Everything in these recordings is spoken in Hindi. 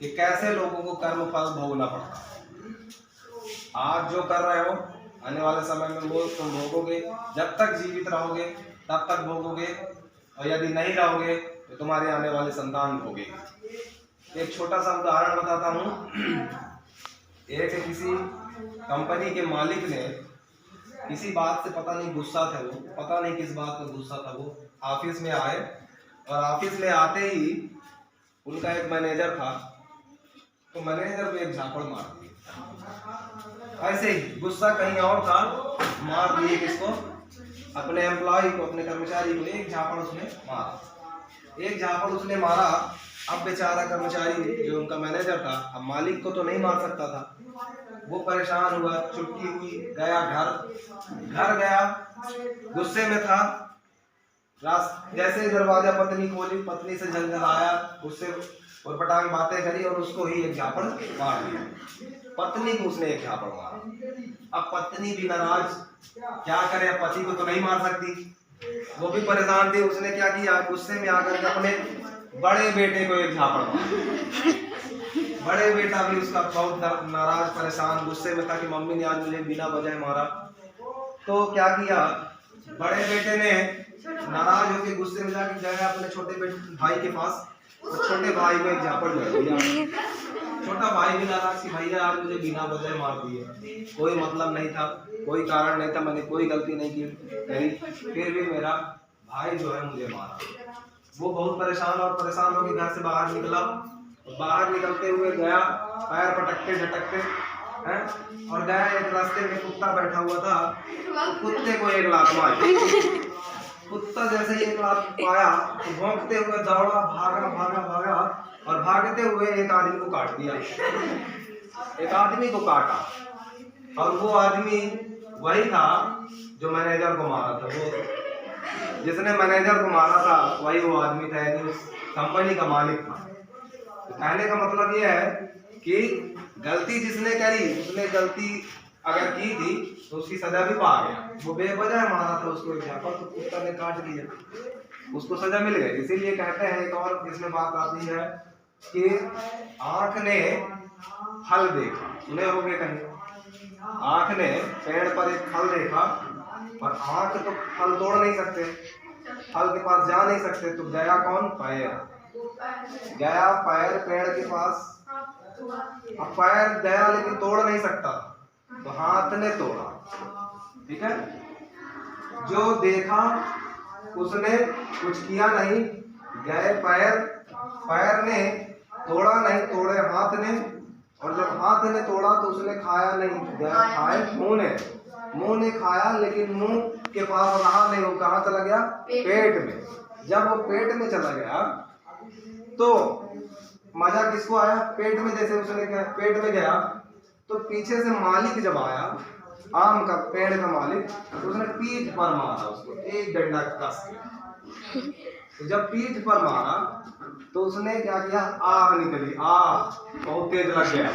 कि कैसे लोगों को कर्म फल भोगना पड़ता है। आज जो कर रहे हो आने वाले समय में वो तुम भोगोगे, जब तक जीवित रहोगे तब तक भोगोगे, और यदि नहीं रहोगे तो तुम्हारे आने वाले संतान भोगेंगे। एक छोटा सा उदाहरण बताता हूँ। एक किसी कंपनी के मालिक ने किसी बात से पता नहीं गुस्सा था, वो पता नहीं किस बात पर गुस्सा था, वो ऑफिस में आए और ऑफिस में आते ही उनका एक मैनेजर था, तो मैनेजर को एक झापड़ मार दी। ऐसे ही गुस्सा कहीं और था, मार दिए किसको, अपने एम्प्लॉय को, अपने कर्मचारी को एक झापड़ उसने मारा। एक झापड़ उसने मारा। अब बेचारा कर्मचारी जो उनका मैनेजर था, अब मालिक को तो नहीं मार सकता था, वो परेशान हुआ, छुट्टी हुई, गया घर गया, गुस्से में था। जैसे दरवाजा पत्नी खोली, पत्नी से झंझनाया, उससे और पटांग बातें करी और उसको ही एक झापड़ मार दिया। पत्नी को उसने एक झापड़ मारा। अब पत्नी भी नाराज, क्या करे, पति को तो नहीं मार सकती, वो भी परेशान थी। उसने क्या किया, गुस्से में आकर के अपने बड़े बेटे को एक झापड़ मारा। बड़े बेटा भी उसका बहुत नाराज, परेशान, गुस्से में था कि मम्मी ने आज मुझे बिना वजह मारा। तो क्या किया, बड़े बेटे ने नाराज होकर गुस्से में जाकर गया अपने छोटे भाई के पास, तो छोटे भाई को एक झापड़ मार दिया। छोटा भाई भी नाराज कि भैया आज मुझे बिना वजह मार दिए, कोई मतलब नहीं था, कोई कारण नहीं था, मैंने कोई गलती नहीं की, फिर भी मेरा भाई जो है मुझे मारा। वो बहुत परेशान होकर घर से बाहर निकला। बाहर निकलते हुए गया, पैर पटकते झटकते हैं, और गया एक रास्ते में कुत्ता बैठा हुआ था, तो कुत्ते को एक लात मारी। कुत्ता जैसे ही एक लात पाया तो भौंकते हुए दौड़ा, भागा और भागते हुए एक आदमी को काट दिया। एक आदमी को काटा, और वो आदमी वही था जो मैनेजर को मारा था। वो जिसने मैनेजर को मारा था वही वो आदमी था, यानी उस कंपनी का मालिक था। तो कहने का मतलब ये है कि गलती जिसने करी, उसने गलती अगर की थी तो उसकी सजा भी पा गया। वो बेवजह मारा था उसको एक झापड़, तो कुत्ता ने काट दिया, उसको सजा मिल गई। इसीलिए कहते हैं, एक और इसमें बात आती है कि आंख ने फल देखा, सुने होंगे कहीं, आंख ने पेड़ पर एक फल देखा, और आंख तो फल तोड़ नहीं सकते, फल के पास जा नहीं सकते, तो गया कौन, पैर गया, पैर पेड़ के पास। अब पैर गया लेकिन तोड़ नहीं सकता, तो हाथ ने तोड़ा। ठीक है, जो देखा उसने कुछ किया नहीं, गए पैर ने तोड़ा नहीं, तोड़े हाथ ने, और जब हाथ ने तोड़ा तो उसने खाया नहीं, खाए मुंह ने खाया, लेकिन मुंह के पास रहा नहीं, वो कहाँ चला गया, पेट में। जब वो पेट में चला गया तो मजा किसको आया, पेट में। जैसे उसने पेट में गया तो पीछे से मालिक जब आया, आम का पेड़ का मालिक, तो उसने पीठ पर मारा उसको एक डंडा कस के। तो जब पीठ पर मारा तो उसने क्या किया, आग निकली, आग बहुत तेज लग गया,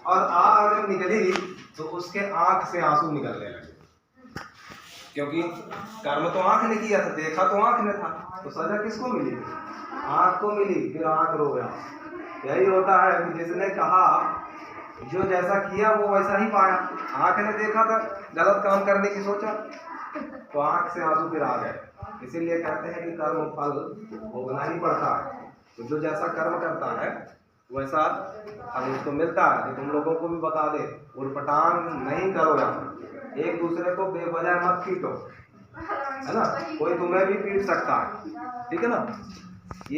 और आग जब निकली तो उसके आंख से आंसू निकलने लगे, क्योंकि कर्म तो आंख ने किया था, देखा तो आंख ने था, तो सजा किसको मिली, आंख को मिली, फिर आंख रो गया। यही होता है कि जिसने कहा, जो जैसा किया वो वैसा ही पाया। आंख ने देखा था, गलत काम करने की सोचा, तो आंख से आंसू फिर आ गए। इसीलिए कहते हैं कि कर्म फल भोगना ही पड़ता है, तो जो जैसा कर्म करता है वैसा फल उसको मिलता है। तुम लोगों को भी बता दे, उर्पटांग नहीं करो, यहाँ एक दूसरे को बेवजह मत पीटो, है ना, कोई तुम्हें भी पीट सकता है, ठीक है ना।